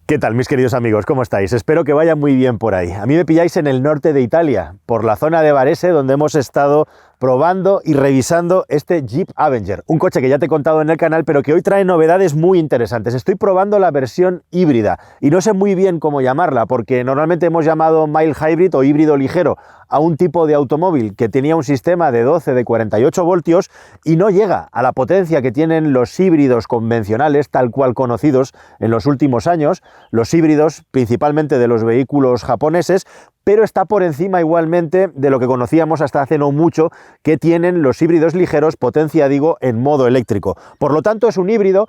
¿Qué tal, mis queridos amigos? ¿Cómo estáis? Espero que vaya muy bien por ahí. A mí me pilláis en el norte de Italia, por la zona de Varese, donde hemos estado probando y revisando este Jeep Avenger, un coche que ya te he contado en el canal, pero que hoy trae novedades muy interesantes. Estoy probando la versión híbrida y no sé muy bien cómo llamarla, porque normalmente hemos llamado mild hybrid o híbrido ligero a un tipo de automóvil que tenía un sistema de 12 de 48 voltios y no llega a la potencia que tienen los híbridos convencionales, tal cual conocidos en los últimos años, los híbridos principalmente de los vehículos japoneses, pero está por encima igualmente de lo que conocíamos hasta hace no mucho, que tienen los híbridos ligeros, potencia, digo, en modo eléctrico. Por lo tanto, es un híbrido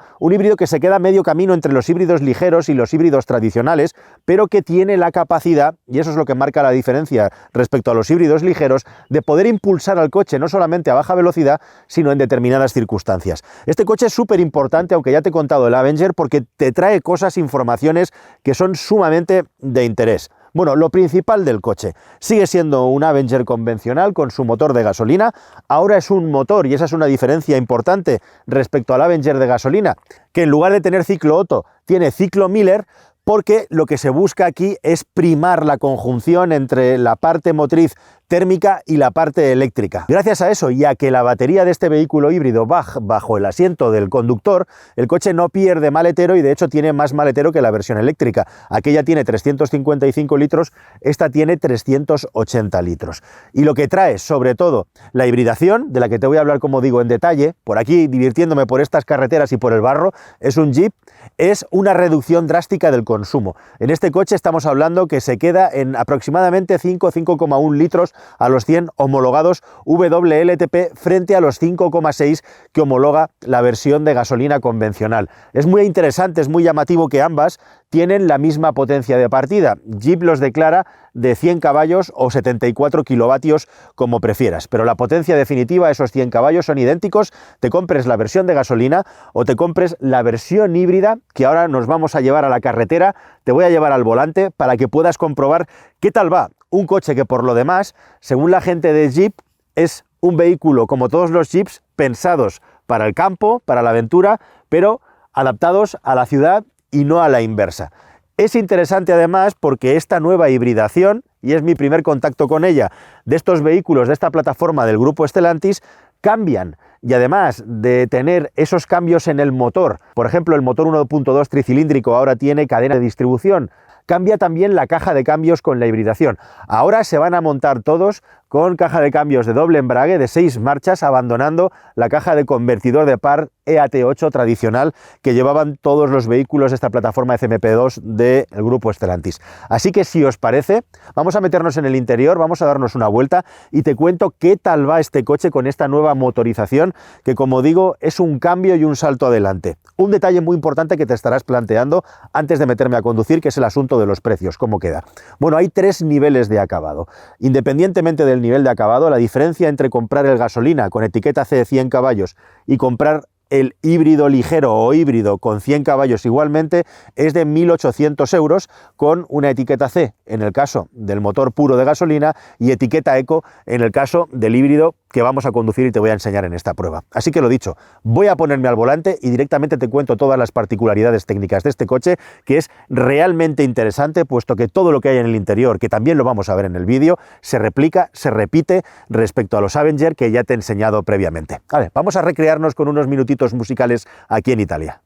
que se queda a medio camino entre los híbridos ligeros y los híbridos tradicionales, pero que tiene la capacidad, y eso es lo que marca la diferencia respecto a los híbridos ligeros, de poder impulsar al coche no solamente a baja velocidad, sino en determinadas circunstancias. Este coche es súper importante, aunque ya te he contado el Avenger, porque te trae cosas, informaciones que son sumamente de interés. Bueno, lo principal del coche, sigue siendo un Avenger convencional con su motor de gasolina, ahora es un motor, y esa es una diferencia importante respecto al Avenger de gasolina, que en lugar de tener ciclo Otto, tiene ciclo Miller, porque lo que se busca aquí es primar la conjunción entre la parte motriz térmica y la parte eléctrica. Gracias a eso y a que la batería de este vehículo híbrido va bajo el asiento del conductor, el coche no pierde maletero y de hecho tiene más maletero que la versión eléctrica. Aquella tiene 355 litros, esta tiene 380 litros. Y lo que trae, sobre todo, la hibridación, de la que te voy a hablar, como digo, en detalle, por aquí divirtiéndome por estas carreteras y por el barro, es un Jeep, es una reducción drástica del consumo. En este coche estamos hablando que se queda en aproximadamente 5,1 litros a los 100 homologados WLTP frente a los 5,6 que homologa la versión de gasolina convencional. Es muy interesante, es muy llamativo que ambas tienen la misma potencia de partida. Jeep los declara de 100 caballos o 74 kilovatios como prefieras, pero la potencia definitiva, esos 100 caballos, son idénticos, te compres la versión de gasolina o te compres la versión híbrida, que ahora nos vamos a llevar a la carretera, te voy a llevar al volante para que puedas comprobar qué tal va. Un coche que, por lo demás, según la gente de Jeep, es un vehículo, como todos los Jeeps, pensados para el campo, para la aventura, pero adaptados a la ciudad y no a la inversa. Es interesante además porque esta nueva hibridación, y es mi primer contacto con ella, de estos vehículos, de esta plataforma del grupo Stellantis, cambian. Y además de tener esos cambios en el motor, por ejemplo, el motor 1.2 tricilíndrico ahora tiene cadena de distribución, cambia también la caja de cambios con la hibridación. Ahora se van a montar todos con caja de cambios de doble embrague de 6 marchas, abandonando la caja de convertidor de par EAT8 tradicional que llevaban todos los vehículos de esta plataforma FMP2 del grupo Stellantis. Así que, si os parece, vamos a meternos en el interior, vamos a darnos una vuelta y te cuento qué tal va este coche con esta nueva motorización que, como digo, es un cambio y un salto adelante. Un detalle muy importante que te estarás planteando antes de meterme a conducir, que es el asunto de los precios, cómo queda. Bueno, hay 3 niveles de acabado. Independientemente del nivel de acabado, la diferencia entre comprar el gasolina con etiqueta C de 100 caballos y comprar el híbrido ligero o híbrido con 100 caballos igualmente es de 1.800 euros con una etiqueta C en el caso del motor puro de gasolina y etiqueta Eco en el caso del híbrido que vamos a conducir y te voy a enseñar en esta prueba. Así que, lo dicho, voy a ponerme al volante y directamente te cuento todas las particularidades técnicas de este coche, que es realmente interesante, puesto que todo lo que hay en el interior, que también lo vamos a ver en el vídeo, se replica, se repite respecto a los Avenger que ya te he enseñado previamente. Vale, vamos a recrearnos con unos minutitos musicales aquí en Italia.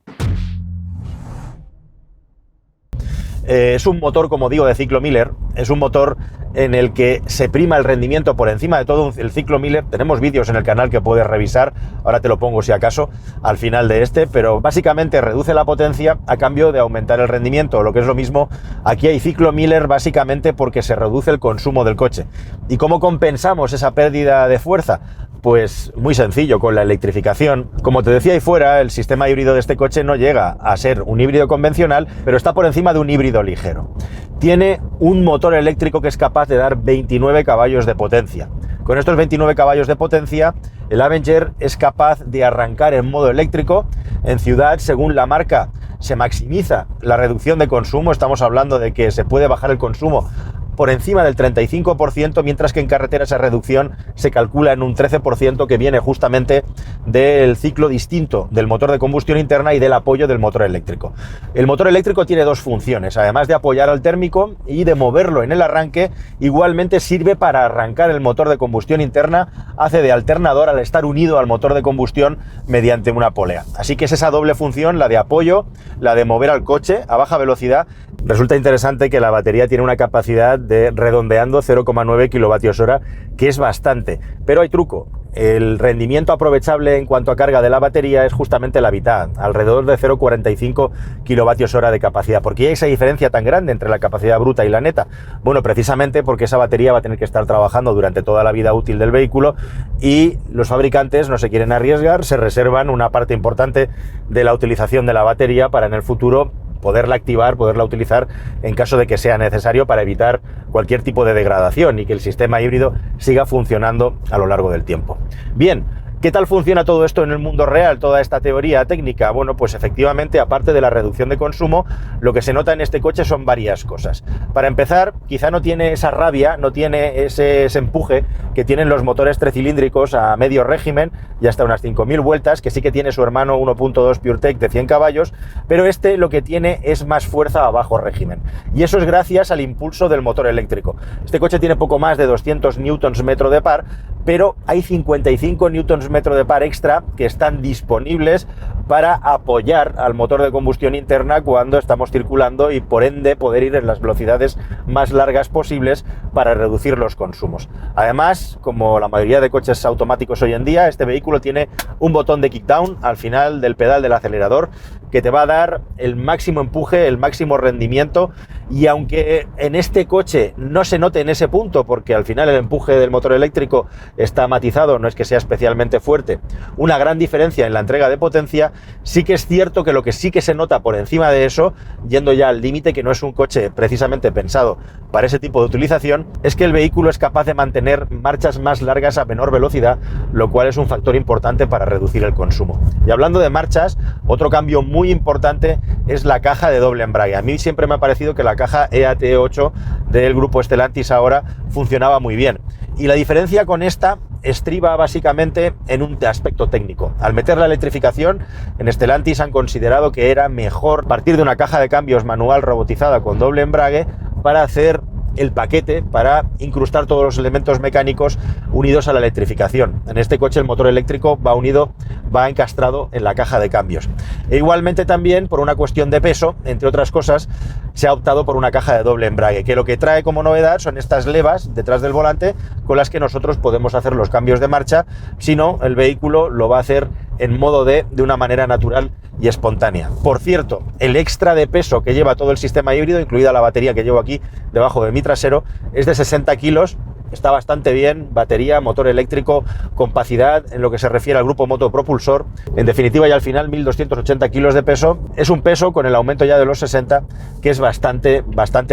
Es un motor, como digo, de ciclo Miller, es un motor en el que se prima el rendimiento por encima de todo. El ciclo Miller, tenemos vídeos en el canal que puedes revisar, ahora te lo pongo si acaso al final de este, pero básicamente reduce la potencia a cambio de aumentar el rendimiento, lo que es lo mismo, aquí hay ciclo Miller básicamente porque se reduce el consumo del coche. ¿Y cómo compensamos esa pérdida de fuerza? Pues muy sencillo, con la electrificación. Como te decía ahí fuera, el sistema híbrido de este coche no llega a ser un híbrido convencional, pero está por encima de un híbrido ligero. Tiene un motor eléctrico que es capaz de dar 29 caballos de potencia. Con estos 29 caballos de potencia, el Avenger es capaz de arrancar en modo eléctrico. En ciudad, según la marca, se maximiza la reducción de consumo. Estamos hablando de que se puede bajar el consumo por encima del 35%, mientras que en carretera esa reducción se calcula en un 13%, que viene justamente del ciclo distinto del motor de combustión interna y del apoyo del motor eléctrico. El motor eléctrico tiene dos funciones: además de apoyar al térmico y de moverlo en el arranque, igualmente sirve para arrancar el motor de combustión interna, hace de alternador al estar unido al motor de combustión mediante una polea. Así que es esa doble función, la de apoyo, la de mover al coche a baja velocidad. Resulta interesante que la batería tiene una capacidad de, redondeando, 0,9 kWh, que es bastante, pero hay truco. El rendimiento aprovechable en cuanto a carga de la batería es justamente la mitad, alrededor de 0,45 kWh de capacidad. ¿Por qué hay esa diferencia tan grande entre la capacidad bruta y la neta? Bueno, precisamente porque esa batería va a tener que estar trabajando durante toda la vida útil del vehículo y los fabricantes no se quieren arriesgar, se reservan una parte importante de la utilización de la batería para en el futuro poderla activar, poderla utilizar en caso de que sea necesario para evitar cualquier tipo de degradación y que el sistema híbrido siga funcionando a lo largo del tiempo. Bien, ¿qué tal funciona todo esto en el mundo real, toda esta teoría técnica? Bueno, pues efectivamente, aparte de la reducción de consumo, lo que se nota en este coche son varias cosas. Para empezar, quizá no tiene esa rabia, no tiene ese empuje que tienen los motores trecilíndricos a medio régimen y hasta unas 5.000 vueltas, que sí que tiene su hermano 1.2 PureTech de 100 caballos, pero este lo que tiene es más fuerza a bajo régimen. Y eso es gracias al impulso del motor eléctrico. Este coche tiene poco más de 200 Nm de par, pero hay 55 Nm de par extra que están disponibles para apoyar al motor de combustión interna cuando estamos circulando y por ende poder ir en las velocidades más largas posibles para reducir los consumos. Además, como la mayoría de coches automáticos hoy en día, este vehículo tiene un botón de kickdown al final del pedal del acelerador que te va a dar el máximo empuje, el máximo rendimiento, y aunque en este coche no se note en ese punto porque al final el empuje del motor eléctrico está matizado, no es que sea especialmente fuerte, una gran diferencia en la entrega de potencia, sí que es cierto que lo que sí que se nota por encima de eso, yendo ya al límite, que no es un coche precisamente pensado para ese tipo de utilización, es que el vehículo es capaz de mantener marchas más largas a menor velocidad, lo cual es un factor importante para reducir el consumo. Y hablando de marchas, otro cambio muy importante es la caja de doble embrague. A mí siempre me ha parecido que la caja EAT8 del grupo Stellantis ahora funcionaba muy bien. Y la diferencia con esta estriba básicamente en un aspecto técnico. Al meter la electrificación, en Stellantis han considerado que era mejor partir de una caja de cambios manual robotizada con doble embrague para hacer el paquete, para incrustar todos los elementos mecánicos unidos a la electrificación. En este coche el motor eléctrico va encastrado en la caja de cambios. E igualmente también, por una cuestión de peso, entre otras cosas, se ha optado por una caja de doble embrague, que lo que trae como novedad son estas levas detrás del volante con las que nosotros podemos hacer los cambios de marcha. Si no, el vehículo lo va a hacer en modo D, de una manera natural y espontánea. Por cierto, el extra de peso que lleva todo el sistema híbrido, incluida la batería que llevo aquí debajo de mi trasero, es de 60 kilos. Está bastante bien, batería, motor eléctrico, compacidad en lo que se refiere al grupo motopropulsor. En definitiva, y al final, 1.280 kilos de peso. Es un peso con el aumento ya de los 60 que es bastante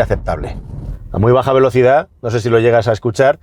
aceptable. A muy baja velocidad, no sé si lo llegas a escuchar,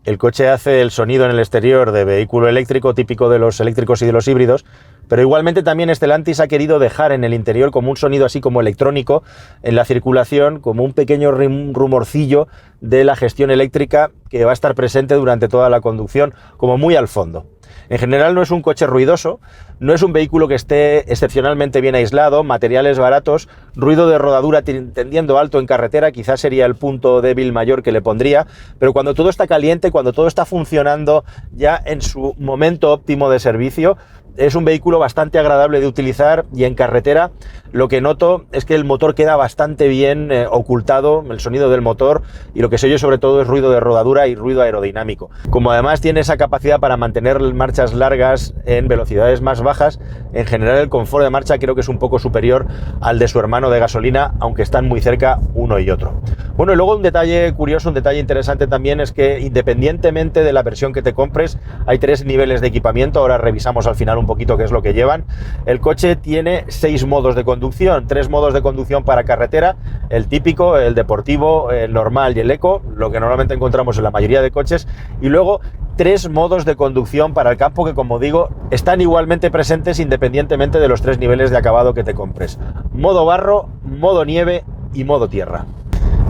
el coche hace el sonido en el exterior de vehículo eléctrico típico de los eléctricos y de los híbridos, pero igualmente también Stellantis ha querido dejar en el interior como un sonido así como electrónico en la circulación, como un pequeño rumorcillo de la gestión eléctrica que va a estar presente durante toda la conducción, como muy al fondo. En general no es un coche ruidoso, no es un vehículo que esté excepcionalmente bien aislado, materiales baratos, ruido de rodadura tendiendo alto en carretera, quizás sería el punto débil mayor que le pondría, pero cuando todo está caliente, cuando todo está funcionando ya en su momento óptimo de servicio, es un vehículo bastante agradable de utilizar, y en carretera lo que noto es que el motor queda bastante bien ocultado, el sonido del motor, y lo que se oye sobre todo es ruido de rodadura y ruido aerodinámico. Como además tiene esa capacidad para mantener marchas largas en velocidades más bajas, en general el confort de marcha creo que es un poco superior al de su hermano de gasolina, aunque están muy cerca uno y otro. Bueno, y luego un detalle curioso, un detalle interesante también es que independientemente de la versión que te compres, hay 3 niveles de equipamiento. Ahora revisamos al final un poquito qué es lo que llevan. El coche tiene 6 modos de conducción, 3 modos de conducción para carretera, el típico, el deportivo, el normal y el eco, lo que normalmente encontramos en la mayoría de coches, y luego 3 modos de conducción para el campo que, como digo, están igualmente presentes independientemente de los 3 niveles de acabado que te compres: modo barro, modo nieve y modo tierra.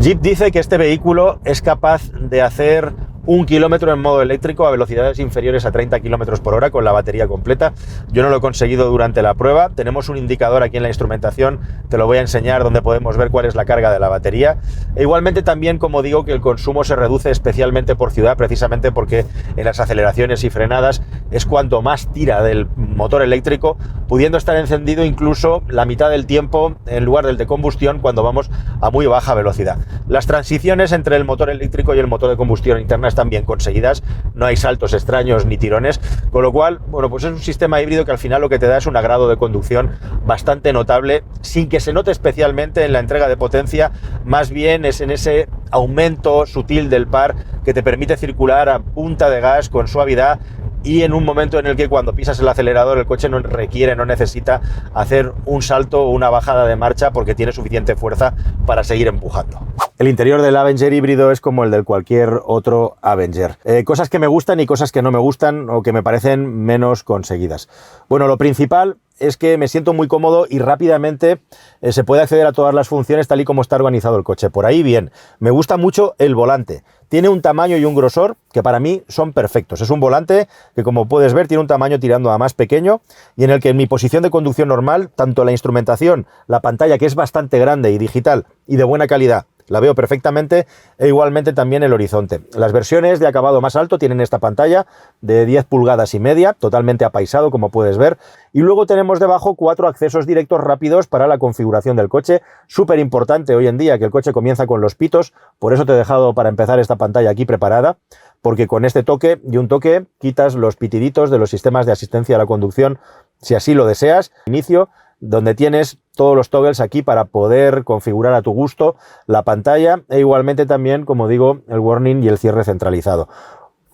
Jeep dice que este vehículo es capaz de hacer 1 kilómetro en modo eléctrico a velocidades inferiores a 30 kilómetros por hora con la batería completa. Yo no lo he conseguido durante la prueba. Tenemos un indicador aquí en la instrumentación, te lo voy a enseñar, donde podemos ver cuál es la carga de la batería. E igualmente también, como digo, que el consumo se reduce especialmente por ciudad, precisamente porque en las aceleraciones y frenadas es cuanto más tira del motor eléctrico, pudiendo estar encendido incluso la mitad del tiempo en lugar del de combustión cuando vamos a muy baja velocidad. Las transiciones entre el motor eléctrico y el motor de combustión interna están bien conseguidas, no hay saltos extraños ni tirones, con lo cual, bueno, pues es un sistema híbrido que al final lo que te da es un agrado de conducción bastante notable, sin que se note especialmente en la entrega de potencia, más bien es en ese aumento sutil del par que te permite circular a punta de gas con suavidad, y en un momento en el que cuando pisas el acelerador el coche no necesita hacer un salto o una bajada de marcha porque tiene suficiente fuerza para seguir empujando. El interior del Avenger híbrido es como el de cualquier otro Avenger. Cosas que me gustan y cosas que no me gustan o que me parecen menos conseguidas. Bueno, lo principal es que me siento muy cómodo y rápidamente se puede acceder a todas las funciones tal y como está organizado el coche. Por ahí bien. Me gusta mucho el volante. Tiene un tamaño y un grosor que para mí son perfectos. Es un volante que, como puedes ver, tiene un tamaño tirando a más pequeño y en el que en mi posición de conducción normal, tanto la instrumentación, la pantalla, que es bastante grande y digital y de buena calidad, la veo perfectamente, e igualmente también el horizonte. Las versiones de acabado más alto tienen esta pantalla de 10 pulgadas y media, totalmente apaisado, como puedes ver. Y luego tenemos debajo 4 accesos directos rápidos para la configuración del coche. Súper importante hoy en día que el coche comienza con los pitos, por eso te he dejado para empezar esta pantalla aquí preparada, porque con este toque y un toque quitas los pitiditos de los sistemas de asistencia a la conducción, si así lo deseas. Inicio, donde tienes todos los toggles aquí para poder configurar a tu gusto la pantalla, e igualmente también, como digo, el warning y el cierre centralizado.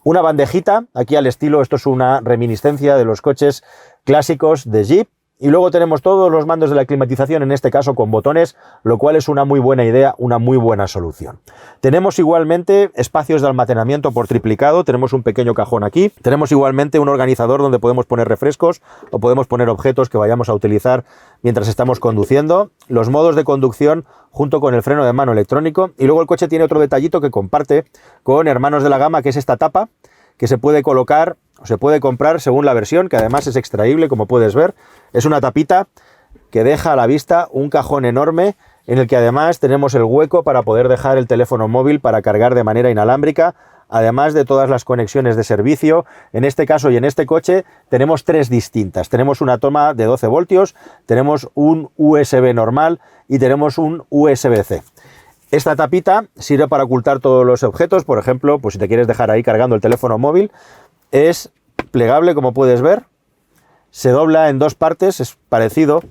Una bandejita, aquí al estilo, esto es una reminiscencia de los coches clásicos de Jeep. Y luego tenemos todos los mandos de la climatización, en este caso con botones, lo cual es una muy buena idea, una muy buena solución. Tenemos igualmente espacios de almacenamiento por triplicado, tenemos un pequeño cajón aquí, tenemos igualmente un organizador donde podemos poner refrescos o podemos poner objetos que vayamos a utilizar mientras estamos conduciendo, los modos de conducción junto con el freno de mano electrónico, y luego el coche tiene otro detallito que comparte con hermanos de la gama, que es esta tapa que se puede colocar o se puede comprar según la versión, que además es extraíble, como puedes ver. Es una tapita que deja a la vista un cajón enorme en el que además tenemos el hueco para poder dejar el teléfono móvil para cargar de manera inalámbrica, además de todas las conexiones de servicio. En este caso y en este coche tenemos 3 distintas. Tenemos una toma de 12 voltios, tenemos un USB normal y tenemos un USB-C. Esta tapita sirve para ocultar todos los objetos, por ejemplo, pues si te quieres dejar ahí cargando el teléfono móvil, es plegable, como puedes ver, se dobla en 2 partes, es parecido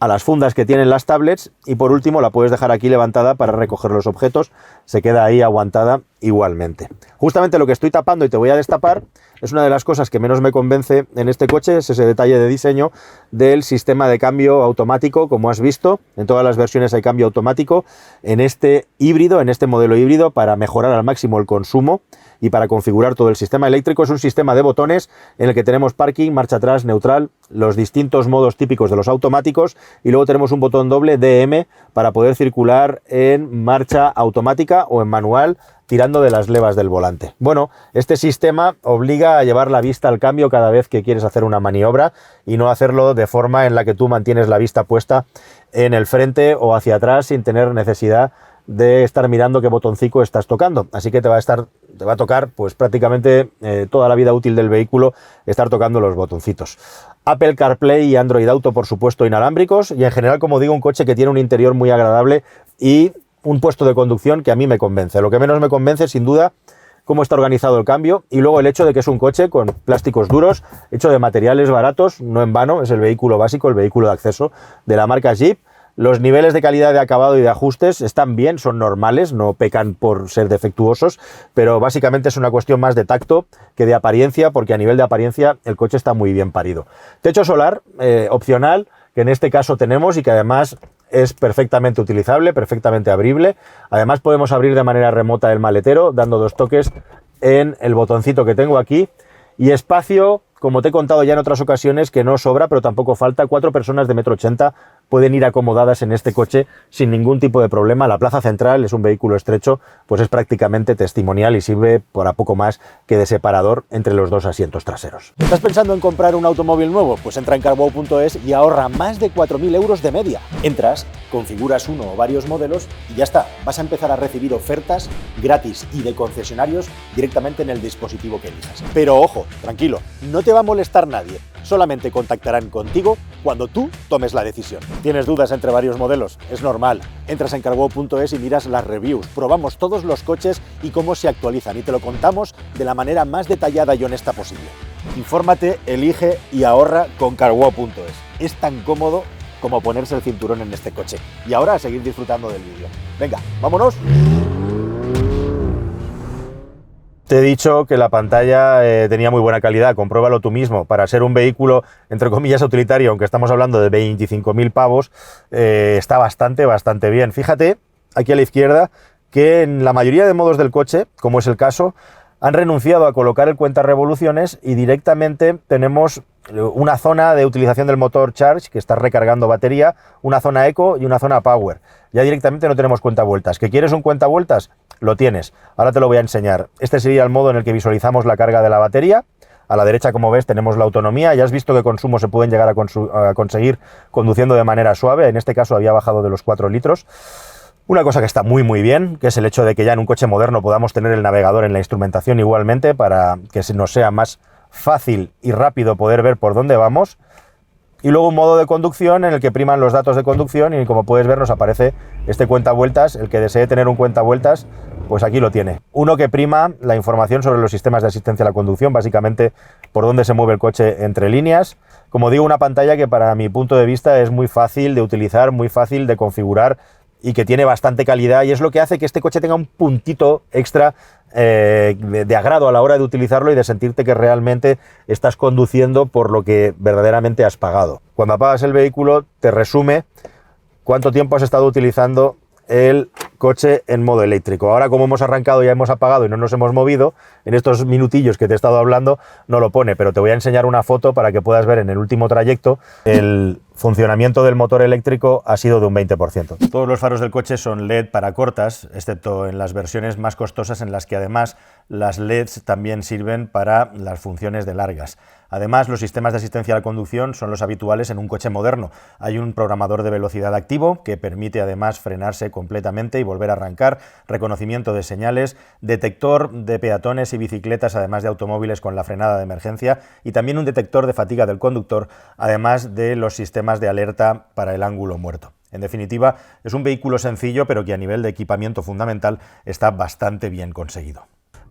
a las fundas que tienen las tablets, y por último la puedes dejar aquí levantada para recoger los objetos, se queda ahí aguantada igualmente. Justamente lo que estoy tapando y te voy a destapar es una de las cosas que menos me convence en este coche, es ese detalle de diseño del sistema de cambio automático. Como has visto, en todas las versiones hay cambio automático. En este híbrido, en este modelo híbrido, para mejorar al máximo el consumo y para configurar todo el sistema eléctrico, es un sistema de botones en el que tenemos parking, marcha atrás, neutral, los distintos modos típicos de los automáticos, y luego tenemos un botón doble DM para poder circular en marcha automática o en manual, tirando de las levas del volante. Bueno, este sistema obliga a llevar la vista al cambio cada vez que quieres hacer una maniobra y no hacerlo de forma en la que tú mantienes la vista puesta en el frente o hacia atrás sin tener necesidad de estar mirando qué botoncito estás tocando. Así que te va a tocar pues prácticamente toda la vida útil del vehículo estar tocando los botoncitos. Apple CarPlay y Android Auto, por supuesto, inalámbricos, y en general, como digo, un coche que tiene un interior muy agradable y un puesto de conducción que a mí me convence. Lo que menos me convence, sin duda, cómo está organizado el cambio, y luego el hecho de que es un coche con plásticos duros, hecho de materiales baratos, no en vano, es el vehículo básico, el vehículo de acceso de la marca Jeep. Los niveles de calidad de acabado y de ajustes están bien, son normales, no pecan por ser defectuosos, pero básicamente es una cuestión más de tacto que de apariencia, porque a nivel de apariencia el coche está muy bien parido. Techo solar opcional, que en este caso tenemos y que además es perfectamente utilizable, perfectamente abrible. Además podemos abrir de manera remota el maletero dando 2 toques en el botoncito que tengo aquí, y espacio, como te he contado ya en otras ocasiones, que no sobra, pero tampoco falta. 4 personas de 1,80 m pueden ir acomodadas en este coche sin ningún tipo de problema. La plaza central es un vehículo estrecho, pues es prácticamente testimonial y sirve para poco más que de separador entre los dos asientos traseros. ¿Estás pensando en comprar un automóvil nuevo? Pues entra en carwow.es y ahorra más de 4.000 euros de media. Entras, configuras uno o varios modelos y ya está. Vas a empezar a recibir ofertas gratis y de concesionarios directamente en el dispositivo que elijas. Pero ojo, tranquilo, no te va a molestar nadie. Solamente contactarán contigo cuando tú tomes la decisión. ¿Tienes dudas entre varios modelos? Es normal. Entras en carwow.es y miras las reviews. Probamos todos los coches y cómo se actualizan y te lo contamos de la manera más detallada y honesta posible. Infórmate, elige y ahorra con carwow.es. Es tan cómodo como ponerse el cinturón en este coche. Y ahora a seguir disfrutando del vídeo. Venga, vámonos. Te he dicho que la pantalla tenía muy buena calidad, compruébalo tú mismo. Para ser un vehículo, entre comillas, utilitario, aunque estamos hablando de 25.000 pavos, está bastante bien. Fíjate, aquí a la izquierda, que en la mayoría de modos del coche, como es el caso, han renunciado a colocar el cuentarevoluciones y directamente tenemos una zona de utilización del motor Charge, que está recargando batería, una zona Eco y una zona Power. Ya directamente no tenemos cuentavueltas. ¿Que quieres un cuentavueltas? Lo tienes. Ahora te lo voy a enseñar. Este sería el modo en el que visualizamos la carga de la batería. A la derecha, como ves, tenemos la autonomía. Ya has visto qué consumo se pueden llegar a conseguir conduciendo de manera suave. En este caso había bajado de los 4 litros. Una cosa que está muy bien, que es el hecho de que ya en un coche moderno podamos tener el navegador en la instrumentación igualmente para que nos sea más fácil y rápido poder ver por dónde vamos. Y luego un modo de conducción en el que priman los datos de conducción y como puedes ver nos aparece este cuentavueltas. El que desee tener un cuentavueltas, pues aquí lo tiene. Uno que prima la información sobre los sistemas de asistencia a la conducción, básicamente por dónde se mueve el coche entre líneas. Como digo, una pantalla que para mi punto de vista es muy fácil de utilizar, muy fácil de configurar y que tiene bastante calidad y es lo que hace que este coche tenga un puntito extra de agrado a la hora de utilizarlo y de sentirte que realmente estás conduciendo por lo que verdaderamente has pagado. Cuando apagas el vehículo te resume cuánto tiempo has estado utilizando el coche en modo eléctrico. Ahora, como hemos arrancado, ya hemos apagado y no nos hemos movido, en estos minutillos que te he estado hablando no lo pone, pero te voy a enseñar una foto para que puedas ver en el último trayecto el funcionamiento del motor eléctrico ha sido de un 20%. Todos los faros del coche son LED para cortas, excepto en las versiones más costosas en las que además las LEDs también sirven para las funciones de largas. Además, los sistemas de asistencia a la conducción son los habituales en un coche moderno. Hay un programador de velocidad activo que permite además frenarse completamente y volver a arrancar, reconocimiento de señales, detector de peatones y bicicletas, además de automóviles con la frenada de emergencia, y también un detector de fatiga del conductor, además de los sistemas de alerta para el ángulo muerto. En definitiva, es un vehículo sencillo, pero que a nivel de equipamiento fundamental está bastante bien conseguido.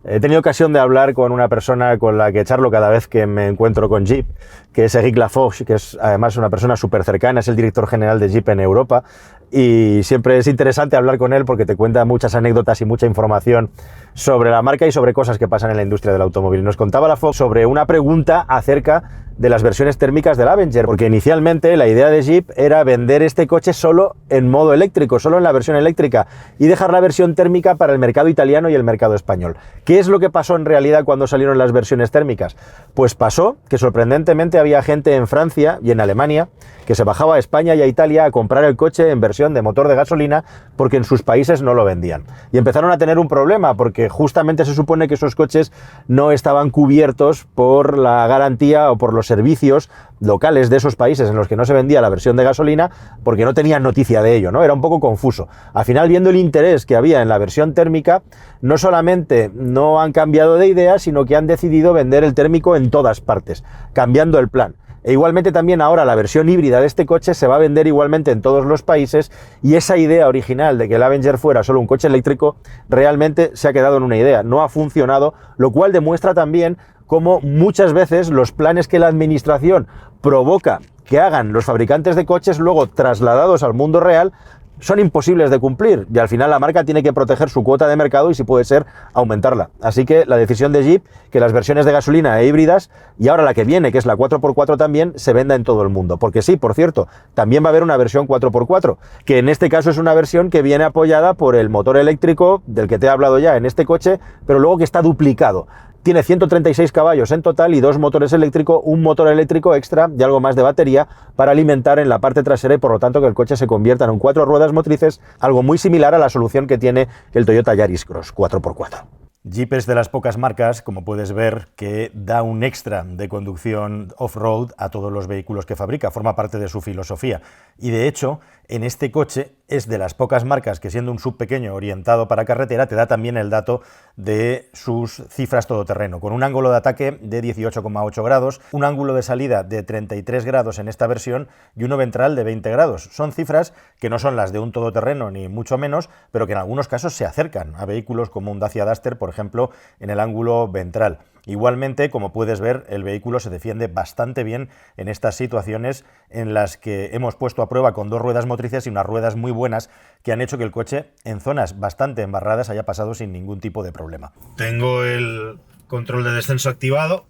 He tenido ocasión de hablar con una persona con la que charlo cada vez que me encuentro con Jeep, que es Eric Lafox, que es además una persona súper cercana, es el director general de Jeep en Europa, y siempre es interesante hablar con él porque te cuenta muchas anécdotas y mucha información sobre la marca y sobre cosas que pasan en la industria del automóvil. Nos contaba Lafox sobre una pregunta acerca de las versiones térmicas del Avenger, porque inicialmente la idea de Jeep era vender este coche solo en modo eléctrico, solo en la versión eléctrica, y dejar la versión térmica para el mercado italiano y el mercado español. ¿Qué es lo que pasó en realidad cuando salieron las versiones térmicas? Pues pasó que sorprendentemente había gente en Francia y en Alemania que se bajaba a España y a Italia a comprar el coche en versión de motor de gasolina porque en sus países no lo vendían. Y empezaron a tener un problema porque justamente se supone que esos coches no estaban cubiertos por la garantía o por los servicios locales de esos países en los que no se vendía la versión de gasolina porque no tenían noticia de ello, ¿no? Era un poco confuso. Al final, viendo el interés que había en la versión térmica, no solamente no han cambiado de idea, sino que han decidido vender el térmico en todas partes, cambiando el plan. E igualmente también ahora la versión híbrida de este coche se va a vender igualmente en todos los países y esa idea original de que el Avenger fuera solo un coche eléctrico realmente se ha quedado en una idea, no ha funcionado, lo cual demuestra también cómo muchas veces los planes que la administración provoca que hagan los fabricantes de coches luego trasladados al mundo real son imposibles de cumplir y al final la marca tiene que proteger su cuota de mercado y si puede ser aumentarla. Así que la decisión de Jeep, que las versiones de gasolina e híbridas y ahora la que viene, que es la 4x4 también, se venda en todo el mundo. Porque sí, por cierto, también va a haber una versión 4x4, que en este caso es una versión que viene apoyada por el motor eléctrico del que te he hablado ya en este coche, pero luego que está duplicado. Tiene 136 caballos en total y 2 motores eléctricos, un motor eléctrico extra y algo más de batería para alimentar en la parte trasera y por lo tanto que el coche se convierta en un 4 ruedas motrices, algo muy similar a la solución que tiene el Toyota Yaris Cross 4x4. Jeep es de las pocas marcas, como puedes ver, que da un extra de conducción off-road a todos los vehículos que fabrica, forma parte de su filosofía. Y de hecho, en este coche es de las pocas marcas que, siendo un sub pequeño orientado para carretera, te da también el dato de sus cifras todoterreno, con un ángulo de ataque de 18,8 grados, un ángulo de salida de 33 grados en esta versión y uno ventral de 20 grados. Son cifras que no son las de un todoterreno ni mucho menos, pero que en algunos casos se acercan a vehículos como un Dacia Duster, por ejemplo, en el ángulo ventral. Igualmente, como puedes ver, el vehículo se defiende bastante bien en estas situaciones en las que hemos puesto a prueba con 2 ruedas motrices y unas ruedas muy buenas que han hecho que el coche en zonas bastante embarradas haya pasado sin ningún tipo de problema. Tengo el control de descenso activado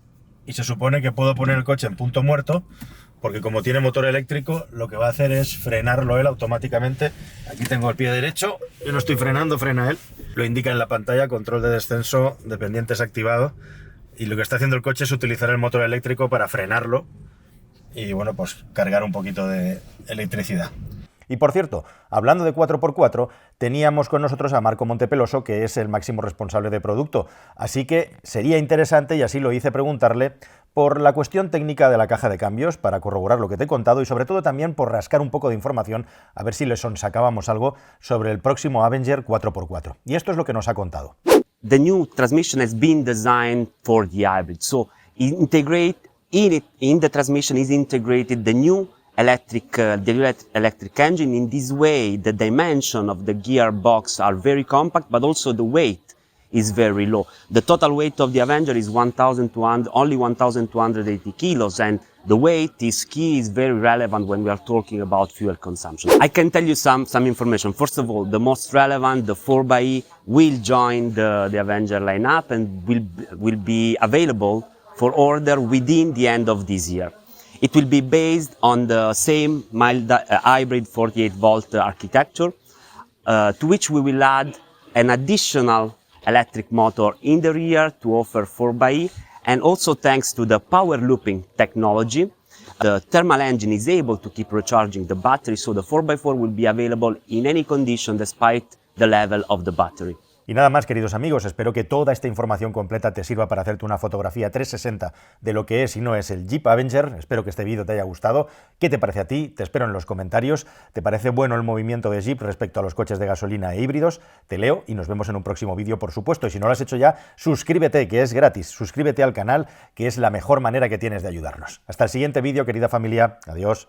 y se supone que puedo poner el coche en punto muerto, porque como tiene motor eléctrico, lo que va a hacer es frenarlo él automáticamente. Aquí tengo el pie derecho, yo no estoy frenando, frena él. Lo indica en la pantalla, control de descenso de pendientes activado. Y lo que está haciendo el coche es utilizar el motor eléctrico para frenarlo y, bueno, pues cargar un poquito de electricidad. Y por cierto, hablando de 4x4, teníamos con nosotros a Marco Montepeloso, que es el máximo responsable de producto. Así que sería interesante, y así lo hice, preguntarle por la cuestión técnica de la caja de cambios, para corroborar lo que te he contado, y sobre todo también por rascar un poco de información, a ver si le sacábamos algo sobre el próximo Avenger 4x4. Y esto es lo que nos ha contado. The new transmission has been designed for the hybrid, so in the transmission is integrated the new electric engine. In this way, the dimension of the gearbox are very compact, but also the weight is very low. The total weight of the Avenger is only 1,280 kilos, and the weight is key, is very relevant when we are talking about fuel consumption. I can tell you some information. First of all, the most relevant, the 4xe will join the Avenger lineup and will be available for order within the end of this year. It will be based on the same mild hybrid 48-volt architecture, to which we will add an additional electric motor in the rear to offer 4xe, and also thanks to the power looping technology, the thermal engine is able to keep recharging the battery, so the 4x4 will be available in any condition despite the level of the battery. Y nada más, queridos amigos, espero que toda esta información completa te sirva para hacerte una fotografía 360 de lo que es y no es el Jeep Avenger. Espero que este vídeo te haya gustado. ¿Qué te parece a ti? Te espero en los comentarios. ¿Te parece bueno el movimiento de Jeep respecto a los coches de gasolina e híbridos? Te leo y nos vemos en un próximo vídeo, por supuesto. Y si no lo has hecho ya, suscríbete, que es gratis. Suscríbete al canal, que es la mejor manera que tienes de ayudarnos. Hasta el siguiente vídeo, querida familia. Adiós.